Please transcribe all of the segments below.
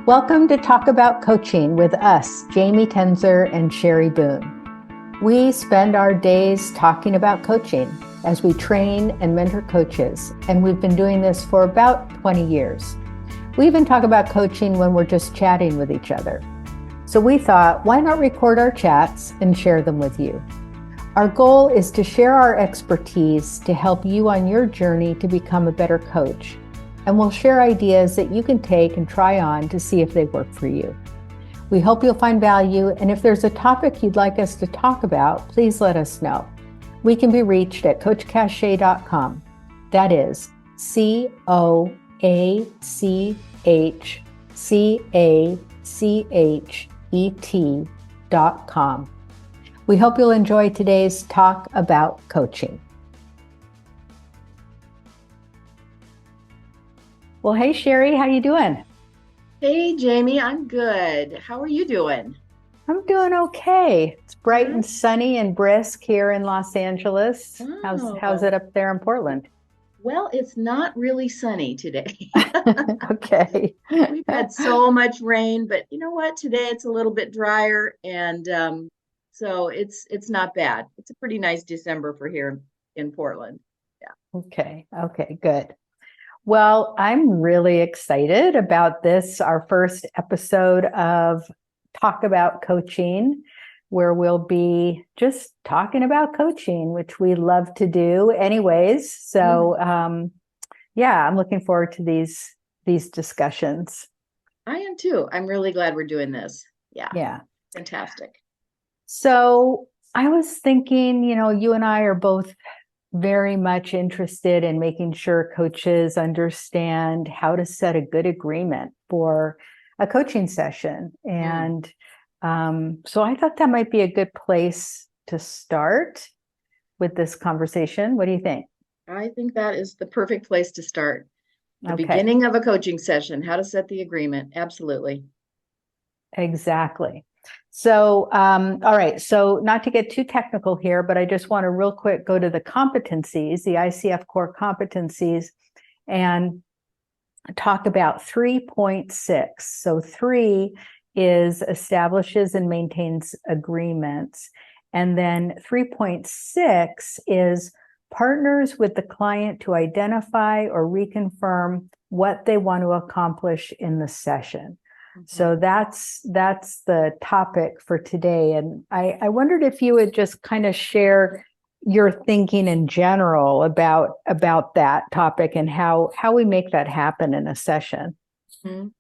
Welcome to Talk About Coaching with us, Jamie Tenzer and Sherry Boone. We spend our days talking about coaching as we train and mentor coaches, and we've been doing this for about 20 years. We even talk about coaching when we're just chatting with each other. So we thought, why not record our chats and share them with you? Our goal is to share our expertise to help you on your journey to become a better coach. And we'll share ideas that you can take and try on to see if they work for you. We hope you'll find value, and if there's a topic you'd like us to talk about, please let us know. We can be reached at coachcachet.com. That is CoachCachet.com. We hope you'll enjoy today's Talk About Coaching. Well, hey, Sherry, how you doing? Hey, Jamie, I'm good. How are you doing? I'm doing okay. It's bright and sunny and brisk here in Los Angeles. How's it up there in Portland? Well, it's not really sunny today. Okay. We've had so much rain, but you know what? Today it's a little bit drier, and so it's not bad. It's a pretty nice December for here in Portland. Yeah. Okay, good. Well, I'm really excited about this, our first episode of Talk About Coaching, where we'll be just talking about coaching, which we love to do anyways. So, I'm looking forward to these discussions. I am too. I'm really glad we're doing this. Yeah. Fantastic. So I was thinking, you and I are both very much interested in making sure coaches understand how to set a good agreement for a coaching session. And so I thought that might be a good place to start with this conversation. What do you think? I think that is the perfect place to start. The beginning of a coaching session, how to set the agreement. Absolutely. Exactly. So, all right. So not to get too technical here, but I just want to real quick go to the competencies, the ICF core competencies, and talk about 3.6. So 3 is establishes and maintains agreements. And then 3.6 is partners with the client to identify or reconfirm what they want to accomplish in the session. So that's the topic for today. And I wondered if you would just kind of share your thinking in general about that topic and how we make that happen in a session.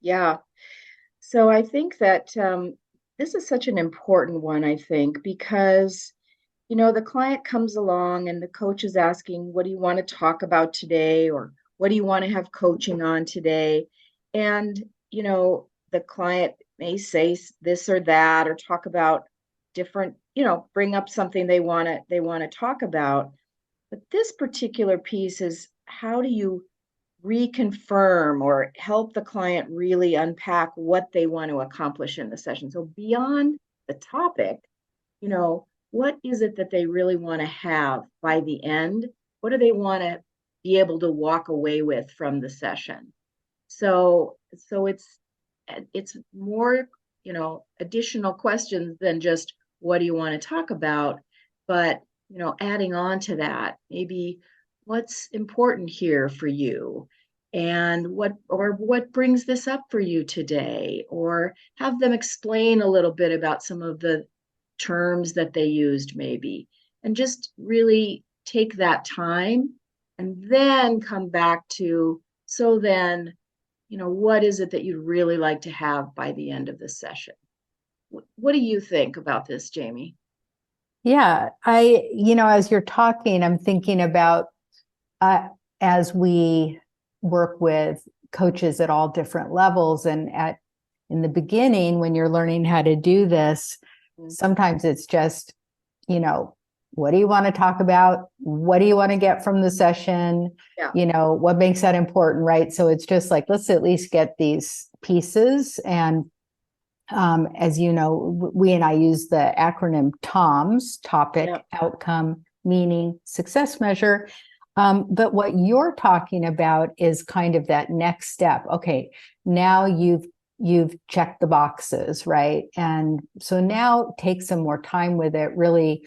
Yeah. So I think that this is such an important one, I think, because, the client comes along and the coach is asking, what do you want to talk about today? Or what do you want to have coaching on today? And, the client may say this or that, or talk about different, bring up something they want to talk about. But this particular piece is, how do you reconfirm or help the client really unpack what they want to accomplish in the session? So beyond the topic, what is it that they really want to have by the end? What do they want to be able to walk away with from the session? So it's more, additional questions than just what do you want to talk about, but, adding on to that, maybe what's important here for you, and what brings this up for you today, or have them explain a little bit about some of the terms that they used maybe, and just really take that time and then come back to, so then, what is it that you'd really like to have by the end of the session? What do you think about this, Jamie? Yeah, as you're talking, I'm thinking about as we work with coaches at all different levels, and in the beginning, when you're learning how to do this, sometimes it's just, what do you want to talk about? What do you want to get from the session? Yeah. What makes that important, right? So it's just like, let's at least get these pieces. And as you know, we and I use the acronym TOMS, topic, outcome, meaning, success measure. But what you're talking about is kind of that next step. Okay, now you've you've checked the boxes, right? And so now take some more time with it, really,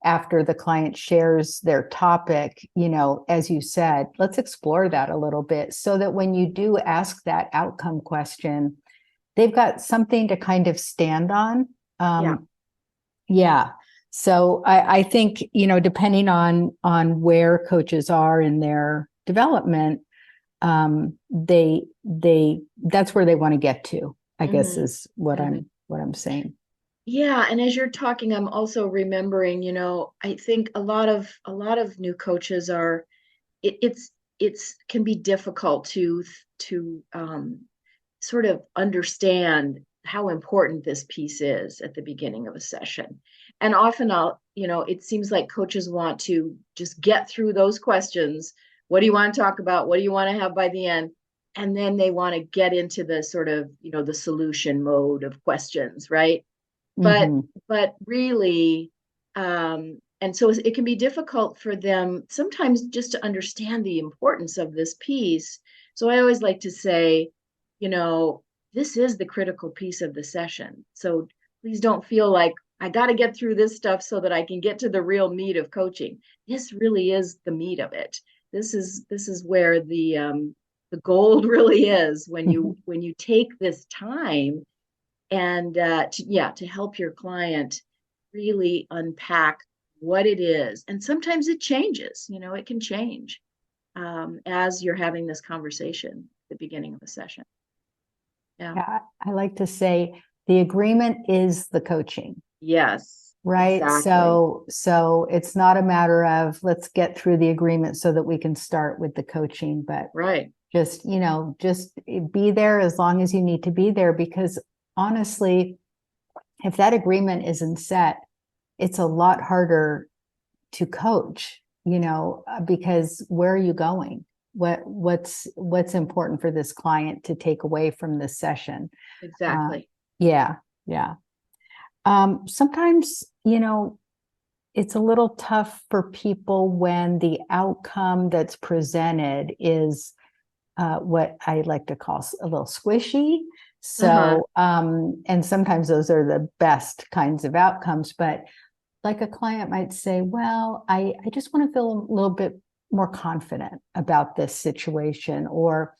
after the client shares their topic, as you said, let's explore that a little bit so that when you do ask that outcome question, they've got something to kind of stand on. Yeah. So I think, depending on where coaches are in their development, that's where they want to get to, I guess, is what I'm saying. Yeah, and as you're talking, I'm also remembering, I think a lot of new coaches are it's can be difficult to sort of understand how important this piece is at the beginning of a session. And often it seems like coaches want to just get through those questions. What do you want to talk about? What do you want to have by the end? And then they want to get into the sort of, the solution mode of questions, right? But really, and so it can be difficult for them sometimes just to understand the importance of this piece. So I always like to say, this is the critical piece of the session. So please don't feel like I got to get through this stuff so that I can get to the real meat of coaching. This really is the meat of it. This is where the gold really is when you take this time and to help your client really unpack what it is. And sometimes it changes, it can change as you're having this conversation at the beginning of a session. Yeah, I like to say the agreement is the coaching. Yes. Right. Exactly. So it's not a matter of let's get through the agreement so that we can start with the coaching, but right. Just be there as long as you need to be there, because honestly, if that agreement isn't set, it's a lot harder to coach, because where are you going? What's important for this client to take away from this session? Exactly. Yeah. Sometimes, it's a little tough for people when the outcome that's presented is what I like to call a little squishy. So, and sometimes those are the best kinds of outcomes, but like a client might say, well, I just want to feel a little bit more confident about this situation, or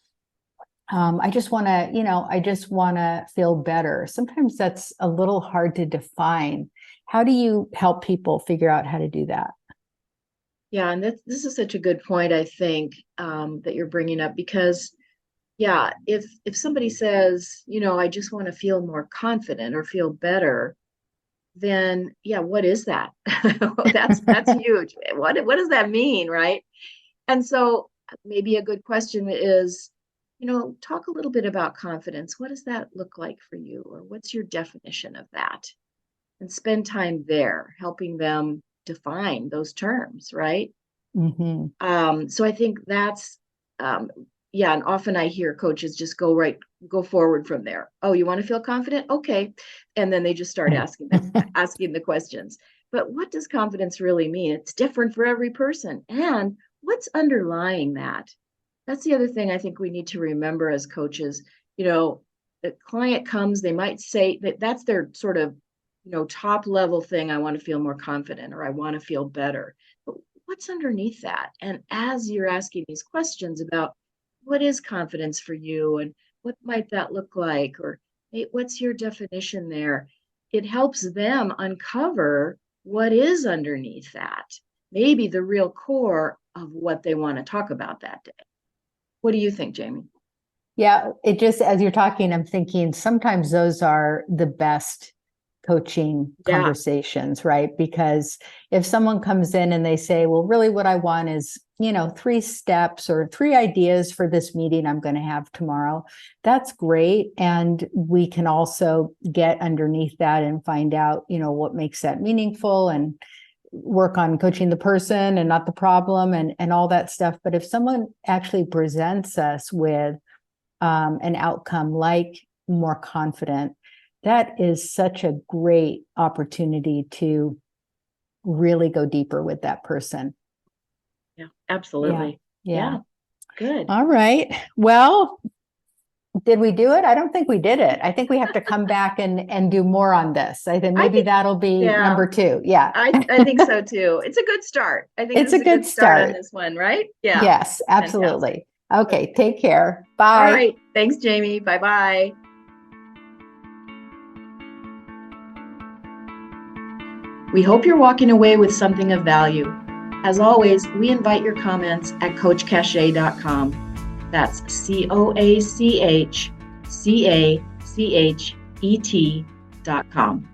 I just want to feel better. Sometimes that's a little hard to define. How do you help people figure out how to do that? Yeah, and this is such a good point, I think, that you're bringing up, because yeah, if somebody says, I just want to feel more confident or feel better, then yeah, what is that? That's huge. What does that mean, right? And so maybe a good question is, talk a little bit about confidence. What does that look like for you? Or what's your definition of that? And spend time there helping them define those terms, right? So I think that's yeah, and often I hear coaches just go forward from there. Oh, you want to feel confident? Okay. And then they just start asking the questions. But what does confidence really mean? It's different for every person. And what's underlying that? That's the other thing I think we need to remember as coaches. The client comes, they might say that's their sort of, top level thing. I want to feel more confident, or I want to feel better. But what's underneath that? And as you're asking these questions about what is confidence for you and what might that look like, or hey, what's your definition there, it helps them uncover what is underneath that, maybe the real core of what they want to talk about that day. What do you think, Jamie? Yeah, it just, as you're talking, I'm thinking sometimes those are the best coaching conversations, right? Because if someone comes in and they say, well, really what I want is, 3 steps or 3 ideas for this meeting I'm going to have tomorrow, that's great. And we can also get underneath that and find out, what makes that meaningful, and work on coaching the person and not the problem, and all that stuff. But if someone actually presents us with an outcome like more confident, that is such a great opportunity to really go deeper with that person. Yeah, absolutely. Yeah. Good. All right. Well, Did we do it? I don't think we did it. I think we have to come back and do more on this. I think I maybe think, that'll be yeah, number 2. Yeah. I think so too. It's a good start. I think It's this a is a good good start on start. this one, right? Yeah. Yes, Fantastic. absolutely. Okay, Okay. take care. All Bye. right. Thanks, Jamie. Bye-bye. We hope you're walking away with something of value. As always, we invite your comments at coachcachet.com. That's COACHCACHET.com.